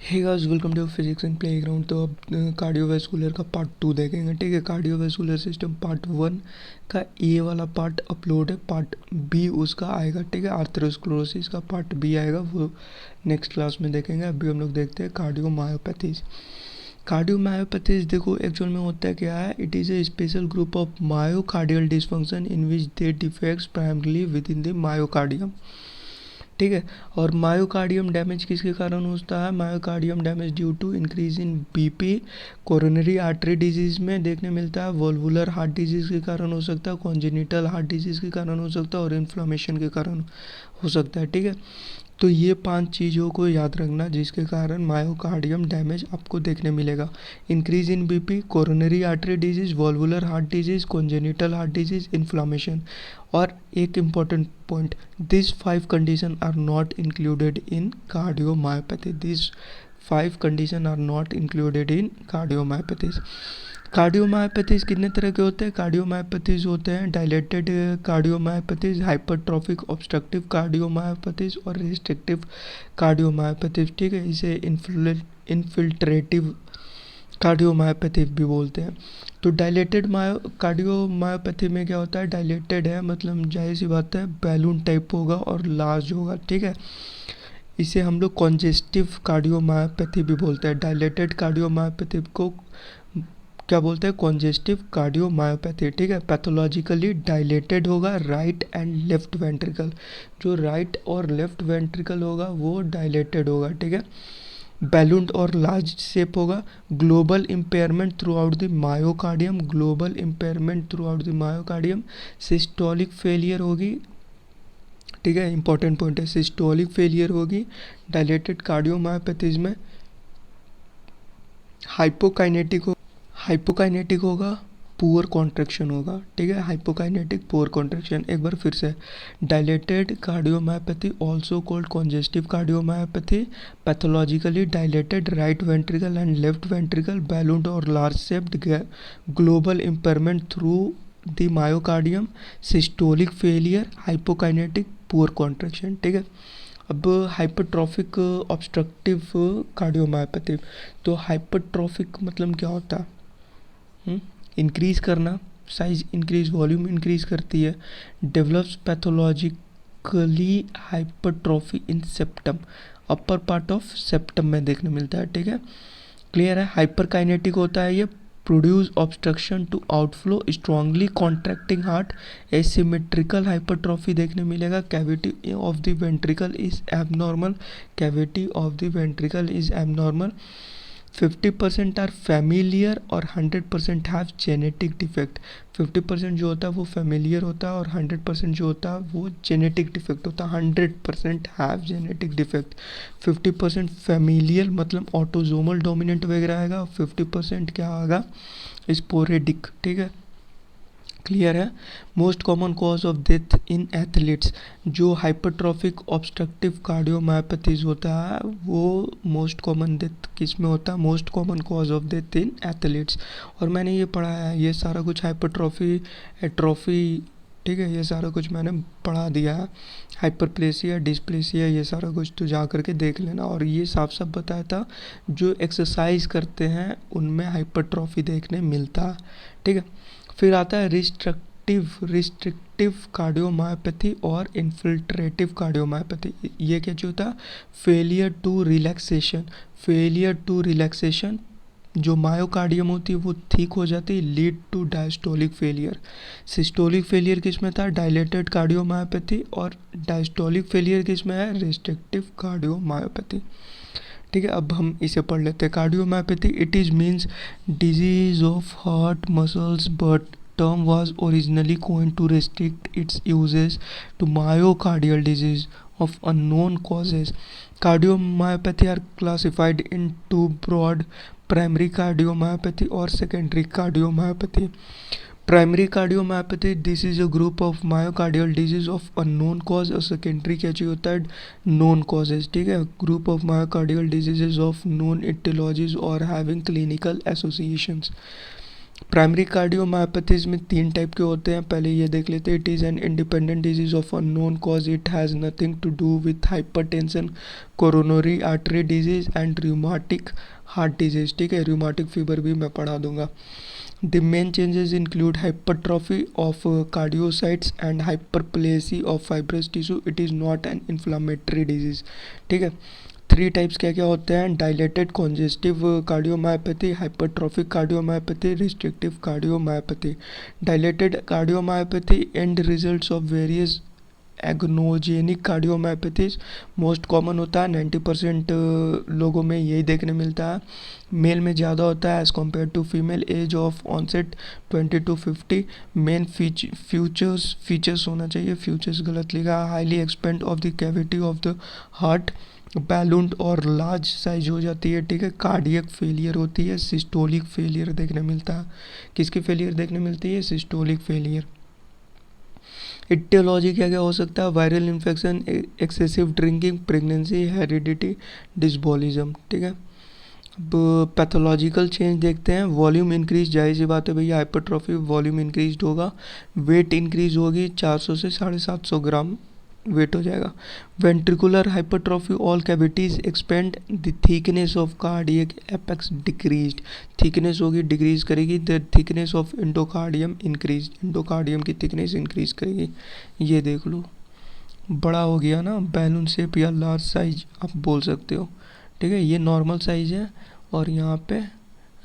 Hey guys, welcome to physics and playground. तो अब cardiovascular का पार्ट 2 देखेंगे। ठीक है, कार्डियोवैस्कुलर सिस्टम पार्ट 1 का ए वाला पार्ट अपलोड है, पार्ट बी उसका आएगा। ठीक है, आर्थरोस्क्लेरोसिस का पार्ट बी आएगा, वो नेक्स्ट क्लास में देखेंगे। अभी हम लोग देखते हैं कार्डियोमायोपैथीज। कार्डियोमायोपैथीज देखो एक्चुअल में होता है क्या है। It is a special group of myocardial dysfunction in which the defects primarily within the myocardium. ठीक है, और मायोकार्डियम डैमेज किसके कारण होता है? Myocardium damage due to increase in BP, coronary artery disease में देखने मिलता है, वॉल्वुलर हार्ट डिजीज के कारण हो सकता है, कॉन्जेनिटल हार्ट डिजीज के कारण हो सकता है, और इन्फ्लामेशन के कारण हो सकता है। ठीक है, तो ये 5 चीज़ों को याद रखना जिसके कारण मायोकार्डियम डैमेज आपको देखने मिलेगा। Increase in BP, coronary artery disease, valvular heart disease, congenital heart disease, inflammation. और एक important point, this 5 condition are not included in cardiomyopathy. This 5 condition are not included in cardiomyopathies. Cardiomyopathies कितने तरह के होते हैं? कार्डियोमायोपैथीज होते हैं dilated cardiomyopathies, hypertrophic obstructive cardiomyopathies और रिस्ट्रिक्टिव कार्डियोमायोपैथीज। ठीक है, इसे इनफिल्ट्रेटिव कार्डियोमायोपैथी भी बोलते हैं। तो डायलेटेड कार्डियोमायोपैथी में क्या होता है? डायलेटेड है मतलब जाहिर सी बात है बैलून टाइप होगा और लार्ज होगा। ठीक है, इसे हम लोग कॉन्जेस्टिव कार्डियोमायोपैथी भी बोलते हैं। डायलेटेड कार्डियोमायोपैथी को क्या बोलते हैं? Congestive cardiomyopathy. ठीक है, पैथोलॉजिकली डायलेटेड होगा राइट एंड लेफ्ट वेंट्रिकल। जो राइट और लेफ्ट वेंट्रिकल होगा वो डायलेटेड होगा। ठीक है, बैलून्ड और लार्ज शेप होगा। Global impairment through out the myocardium, global impairment through out the myocardium. Systolic failure होगी। ठीक है, इंपॉर्टेंट पॉइंट है, सिस्टोलिक फेलियर होगी डायलेटेड कार्डियोमायोपैथीज में। हाइपोकाइनेटिक होगा, पुअर कॉन्ट्रैक्शन होगा। ठीक है, हाइपोकाइनेटिक पुअर कॉन्ट्रैक्शन। एक बार फिर से, dilated cardiomyopathy also called congestive cardiomyopathy, pathologically dilated right ventricle and left ventricle, ballooned और large shaped, global impairment through the myocardium, systolic failure, hypokinetic poor contraction. ठीक है, अब हाइपरट्रॉफिक ऑब्स्ट्रक्टिव कार्डियोमायोपैथी। तो hypertrophic मतलब क्या होता है? इंक्रीज करना, साइज इंक्रीज, वॉल्यूम इंक्रीज करती है। Develops pathologically hypertrophy in septum, upper part of septum में देखने मिलता है। ठीक है, क्लियर है। हाइपरकाइनेटिक होता है ये, produce obstruction to outflow, strongly contracting heart, asymmetrical hypertrophy देखने मिलेगा। Cavity of the ventricle is abnormal, cavity of the ventricle is abnormal. 50% are familiar और 100% हैव जेनेटिक डिफेक्ट। 50% जो होता है वो फैमिलियर होता है और 100% जो होता है वो जेनेटिक डिफेक्ट होता है। 100% हैव जेनेटिक डिफेक्ट। 50% फैमिलियर मतलब ऑटोजोमल डोमिनेंट वगैरह आएगा, 50% क्या आएगा? स्पोरेडिक। ठीक है, क्लियर है। Most common cause of death in athletes, जो हाइपरट्रॉफिक ऑब्स्ट्रक्टिव कार्डियोमायोपैथीज होता है वो मोस्ट कॉमन डेथ किस में होता है? Most common cause of death in athletes. और मैंने ये पढ़ा है, ये सारा कुछ हाइपरट्रॉफी, एट्रॉफी, ठीक है, ये सारा कुछ मैंने पढ़ा दिया है। हाइपरप्लेसिया, डिस्प्लेसिया, ये सारा कुछ तो जा करके देख लेना। और ये साफ साफ बताया था जो एक्सरसाइज करते हैं उनमें हाइपरट्रॉफी देखने मिलता है। ठीक है, फिर आता है रिस्ट्रिक्टिव कार्डियोमायोपैथी और इन्फिल्ट्रेटिव कार्डियोमायोपैथी। ये क्या होता है? Failure to relaxation, failure to relaxation, जो मायोकार्डियम होती है वो ठीक हो जाती है, lead to diastolic failure. Systolic failure किस में था? Dilated cardiomyopathy. और डायस्टोलिक फेलियर किस में है? Restrictive cardiomyopathy. ठीक है, अब हम इसे पढ़ लेते हैं। Cardiomyopathy, it is means disease of heart muscles, but term was originally coined to restrict its uses to myocardial disease of unknown causes. Cardiomyopathy are classified into broad primary cardiomyopathy or secondary cardiomyopathy. Primary cardiomyopathy, this is a group of myocardial disease of unknown cause, और secondary क्या चाहिए होता है? known causes। ठीक है, group of myocardial diseases of known etiologies or having clinical associations। Primary cardiomyopathies में 3 type के होते हैं, पहले ये देख लेते हैं। It is an independent disease of unknown cause, it has nothing to do with hypertension, coronary artery disease and rheumatic heart disease. ठीक है, रूमेटिक फीवर भी मैं पढ़ा दूंगा। The main changes include hypertrophy of cardiocytes and hyperplasia of fibrous tissue. It is not an inflammatory disease. ठीक है, 3 types क्या क्या होते हैं? Dilated congestive cardiomyopathy, hypertrophic cardiomyopathy, restrictive cardiomyopathy. Dilated cardiomyopathy and results of various agnogenic cardiomyopathies. Most common होता है, 90% लोगों में यही देखने मिलता है। मेल में ज़्यादा होता है as compare to female. Age of onset 20 to 50। Main features होना चाहिए, फ्यूचर्स गलत लिखा। Highly expand of the cavity of the heart, ballooned और लार्ज साइज हो जाती है। ठीक है, कार्डियक फेलियर होती है, सिस्टोलिक फेलियर देखने मिलता है। किसकी फेलियर देखने मिलती है? Systolic failure. इटियोलॉजी क्या क्या हो सकता है? Viral infection, excessive drinking, pregnancy, heredity, dysbolism. ठीक है, अब पैथोलॉजिकल चेंज देखते हैं। वॉल्यूम इंक्रीज, जाहिर सी बात है भैया, हाइपरट्रॉफी वॉल्यूम इंक्रीज होगा। वेट इंक्रीज होगी, 400 से 750 ग्राम वेट हो जाएगा। Ventricular hypertrophy, all cavities expand, the thickness of cardiac apex decreased. Thickness होगी, डिक्रीज करेगी। The thickness of endocardium increase, endocardium की थिकनेस इंक्रीज करेगी। ये देख लो, बड़ा हो गया ना, बैलून शेप या लार्ज साइज आप बोल सकते हो। ठीक है, ये नॉर्मल साइज है और यहाँ पे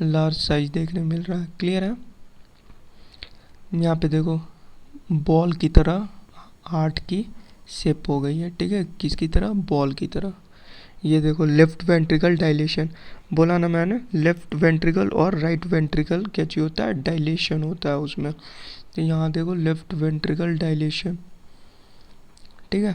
लार्ज साइज देखने मिल रहा है। क्लियर है? यहाँ पे देखो, बॉल की तरह हार्ट की शेप हो गई है। ठीक है, किसकी तरह? बॉल की तरह। ये देखो, लेफ्ट वेंट्रिकल डायलेशन, बोला ना मैंने, लेफ्ट वेंट्रिकल और राइट वेंट्रिकल क्या चीज होता है? डायलेशन होता है उसमें। तो यहाँ देखो, लेफ्ट वेंट्रिकल डायलेशन। ठीक है,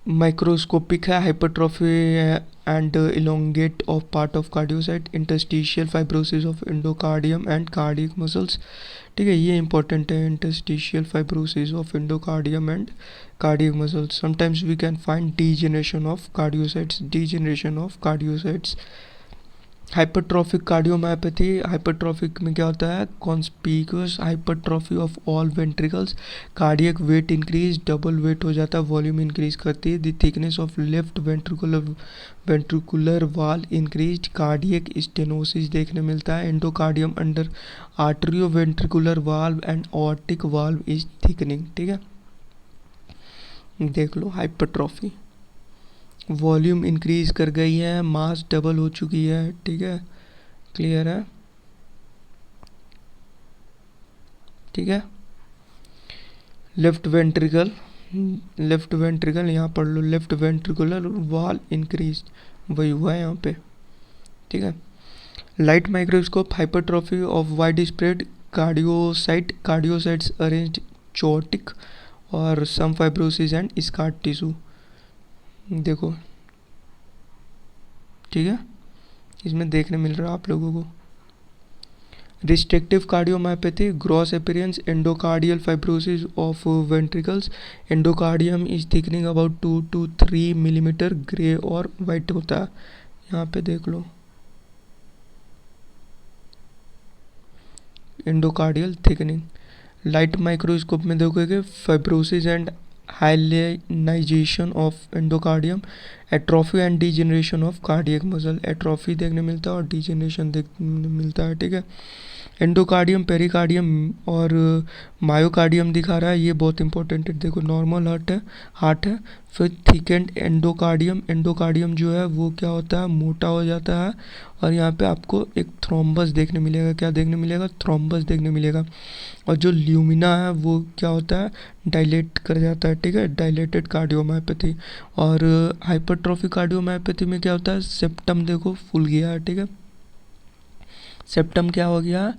माइक्रोस्कोपिक है, hypertrophy and elongate of part of cardiocyte, interstitial fibrosis of endocardium and cardiac muscles. ठीक है, ये इंपॉर्टेंट है, interstitial fibrosis of endocardium and cardiac muscles. Sometimes we can find degeneration of cardiocytes, degeneration of cardiocytes. Hypertrophic cardiomyopathy, hypertrophic में क्या होता है? Conspicuous hypertrophy of all ventricles, cardiac weight increase, double weight हो जाता है, volume increase करती है। The thickness of left ventricular वाल इंक्रीज, कार्डियक स्टेनोसिस देखने मिलता है। Endocardium under arterio ventricular valve and aortic valve is thickening. ठीक है, देख लो, हाइपरट्रॉफी वॉल्यूम इंक्रीज कर गई है, मास डबल हो चुकी है। ठीक है, क्लियर है? ठीक है, लेफ्ट वेंट्रिकल, लेफ्ट वेंट्रिकल यहाँ पढ़ लो, लेफ्ट वेंट्रिकुलर वॉल इंक्रीज, वही हुआ है यहाँ पे। ठीक है, light microscope, hypertrophy of wide spread cardiocyte, cardiocytes arranged chaotic और some fibrosis and scar tissue. देखो, ठीक है, इसमें देखने मिल रहा है आप लोगों को। Restrictive cardiomyopathy, gross appearance, endocardial fibrosis of ventricles, endocardium is thickening about 2 to 3 millimetre, grey और वाइट होता है। यहाँ पे देख लो, एंडोकार्डियल थिकनिंग। लाइट माइक्रोस्कोप में देखोगे, fibrosis and hyalization of endocardium, atrophy and degeneration of cardiac muscle. Atrophy देखने मिलता है और डीजेनरेशन देखने मिलता है। ठीक है, एंडोकार्डियम, पेरिकार्डियम और मायोकार्डियम दिखा रहा है, ये बहुत इंपॉर्टेंट है। देखो, नॉर्मल हार्ट है, फिर थिकेंड एंडोकार्डियम, एंडोकार्डियम जो है वो क्या होता है? मोटा हो जाता है और यहाँ पे आपको एक थ्रोम्बस देखने मिलेगा। क्या देखने मिलेगा? थ्रोम्बस देखने मिलेगा। और जो ल्यूमिना है वो क्या होता है? डायलेट कर जाता है। ठीक है, डायलेटेड कार्डियोमायोपैथी। और हाइपरट्रॉफी कार्डियोमायोपैथी में क्या होता है? सेप्टम देखो फूल गया है। ठीक है, सेप्टम क्या हो गया?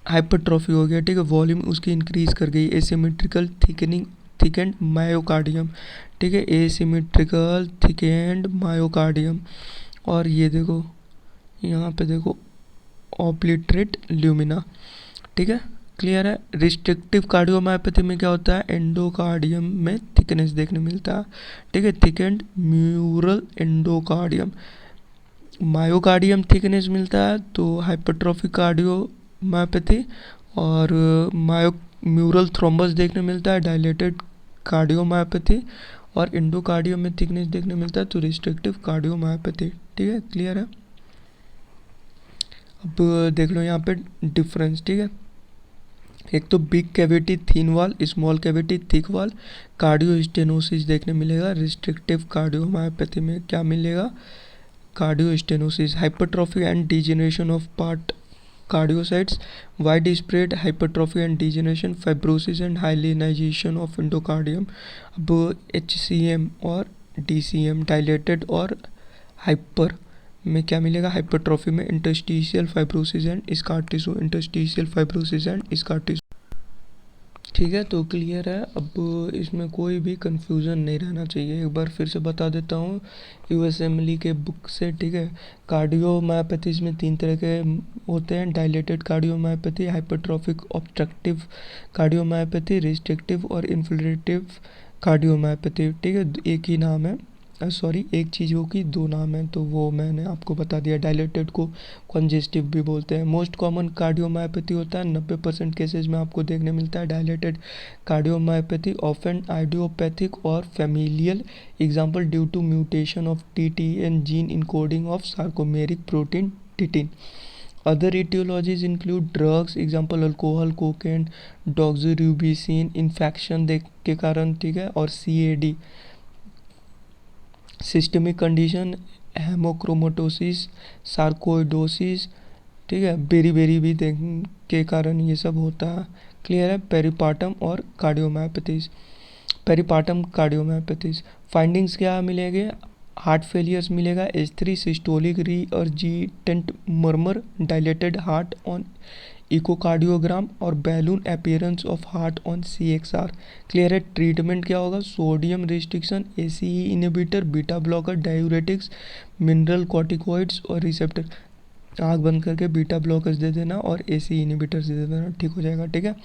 हाइपरट्रॉफी हो गया। ठीक है, वॉल्यूम उसकी इंक्रीज कर गई। Asymmetrical thickening, thickened myocardium. ठीक है, एसिमेट्रिकल थिकेंड मायोकार्डियम। और ये देखो, यहाँ पे देखो, ऑब्लिटरेट ल्यूमिना। ठीक है, क्लियर है? रिस्ट्रिक्टिव कार्डियोमायोपैथी में क्या होता है? एंडोकार्डियम में थिकनेस देखने मिलता है। ठीक है, thickened mural endocardium. Myocardium thickness मिलता है तो हाइपरट्रॉफिक कार्डियोमायोपैथी, और मायो म्यूरल थ्रोम्बस देखने मिलता है डायलेटेड कार्डियोमायोपैथी, और इंडोकार्डियम में थिकनेस देखने मिलता है तो रिस्ट्रिक्टिव कार्डियोमायोपैथी। ठीक है, क्लियर है। अब देख लो यहाँ पे डिफरेंस। ठीक है, एक तो big cavity thin wall, small cavity thick wall, cardio stenosis देखने मिलेगा। रिस्ट्रिक्टिव कार्डियोमायोपैथी में क्या मिलेगा? Cardio stenosis, hypertrophy and degeneration of part cardiocytes, wide spread hypertrophy and degeneration, fibrosis and hyalinization of endocardium. अब HCM और DCM, dilated और hyper में क्या मिलेगा? हाइपरट्रॉफी में interstitial fibrosis and scar tissue, interstitial fibrosis and scar tissue. ठीक है, तो क्लियर है। अब इसमें कोई भी कंफ्यूजन नहीं रहना चाहिए। एक बार फिर से बता देता हूँ USMLE के बुक से। ठीक है, कार्डियोमायोपैथीज में 3 तरह के होते हैं: dilated cardiomyopathy, hypertrophic obstructive cardiomyopathy, restrictive और इन्फ्लेमेटरी कार्डियोमायोपैथी। ठीक है, एक ही नाम है, सॉरी एक चीज़ों की 2 नाम हैं, तो वो मैंने आपको बता दिया। डायलेटेड को कंजेस्टिव भी बोलते हैं। मोस्ट कॉमन कार्डियोमायोपैथी होता है 90% केसेज में आपको देखने मिलता है डायलेटेड कार्डियोमायोपैथी, ऑफन आइडियोपैथिक और familial. Example due to mutation of TTN gene encoding of sarcomeric protein titin. Other etiologies include drugs, example alcohol, cocaine, doxorubicin, infection देख के कारण। ठीक है, और CAD, systemic condition, haemochromatosis, sarcoidosis. ठीक है, berry भी देख के कारण ये सब होता है। क्लियर है। पेरिपाटम और कार्डियोमायोपैथीज, पेरिपाटम कार्डियोमायोपैथीज फाइंडिंग्स क्या मिलेंगे? हार्ट फेलियर्स मिलेगा, H3 systolic regurgitant murmur, dilated heart on echocardiogram, और balloon appearance of heart on CXR। Clear है। ट्रीटमेंट क्या होगा? Sodium restriction, ACE inhibitor, beta blocker, diuretics, mineral corticoids और रिसेप्टर। आँख बंद करके बीटा ब्लॉकर्स दे देना और ACE इनहिबिटर्स दे देना, ठीक हो जाएगा। ठीक है,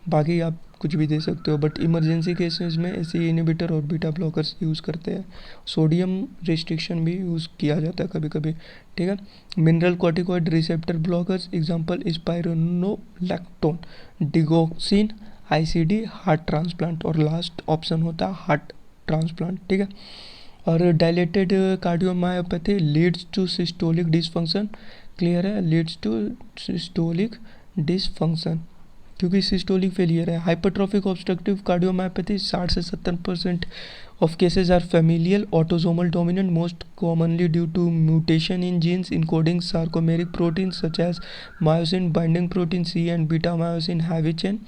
बाकी आप कुछ भी दे सकते हो, बट इमरजेंसी केसेस में ACE इनहिबिटर और बीटा ब्लॉकर्स यूज़ करते हैं। सोडियम रिस्ट्रिक्शन भी यूज़ किया जाता है कभी कभी। ठीक है, mineral corticoid receptor blockers, example spironolactone, digoxin, ICD, heart transplant, और लास्ट ऑप्शन होता है हार्ट ट्रांसप्लांट। ठीक है, और dilated cardiomyopathy leads to systolic dysfunction. Clear है, लीड्स टू सिस्टोलिक डिसफंक्शन क्योंकि सिस्टोलिक फेलियर है। हाइपरट्रॉफिक ऑब्स्ट्रक्टिव कार्डियोमायोपैथी 60 से 70% of cases are familial autosomal dominant, most commonly due to mutation in genes encoding sarcomeric protein such as myosin binding protein C and beta myosin heavy chain,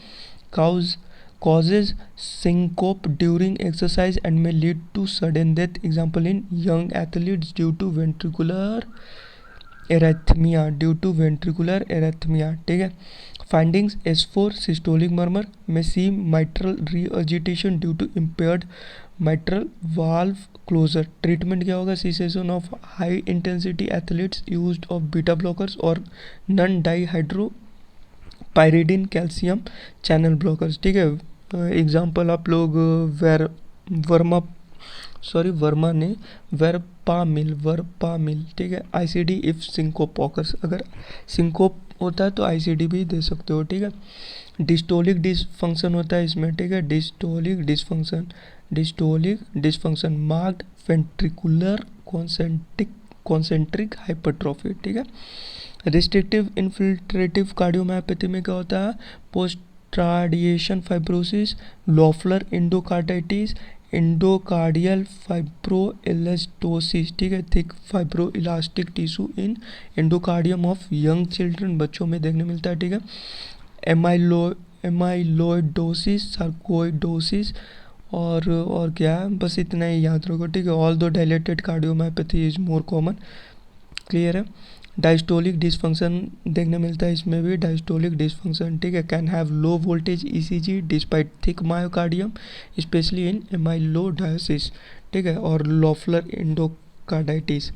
causes syncope during exercise and may lead to sudden death, example in young athletes due to ventricular arrhythmia। ठीक है, findings S4 systolic murmur में C mitral regurgitation due to impaired mitral valve closure। Treatment क्या होगा? Cessation of high intensity athletes, use of beta blockers और non dihydropyridine calcium channel blockers. ठीक है, example आप लोग वर्मा ने वर्पामिल। ठीक है, ICD इफ सिंकोप ऑकर्स, अगर सिंकोप होता है तो ICD भी दे सकते हो। ठीक है, डिस्टोलिक डिसफंक्शन होता है इसमें। ठीक है, diastolic dysfunction marked ventricular concentric hypertrophy. ठीक है, रिस्ट्रिक्टिव इन्फिल्ट्रेटिव कार्डियोमायोपैथी में क्या होता है? Post radiation fibrosis, Loeffler endocarditis, endocardial fibroelastosis. ठीक है, thick fibro elastic tissue in endocardium of young children, बच्चों में देखने मिलता है। ठीक है, एमाइलोइडोसिस, सार्कोइडोसिस, और क्या है? बस इतना ही याद रखो। ठीक है, although dilated cardiomyopathy is more common. Clear है। डायस्टोलिक डिसफंक्शन देखने मिलता है इसमें भी, डायस्टोलिक डिसफंक्शन। ठीक है, can have low voltage ECG despite thick myocardium specially in amyloidosis. ठीक है, और लोफलर एंडोकार्डाइटिस।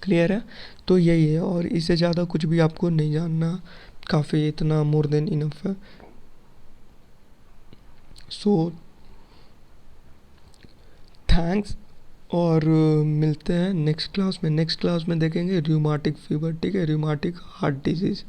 क्लियर है, तो यही है, और इससे ज़्यादा कुछ भी आपको नहीं जानना, काफ़ी इतना मोर देन इनफ है। सो थैंक्स और मिलते हैं नेक्स्ट क्लास में। नेक्स्ट क्लास में देखेंगे रूमाटिक फीवर, ठीक है, रूमाटिक हार्ट डिजीज़।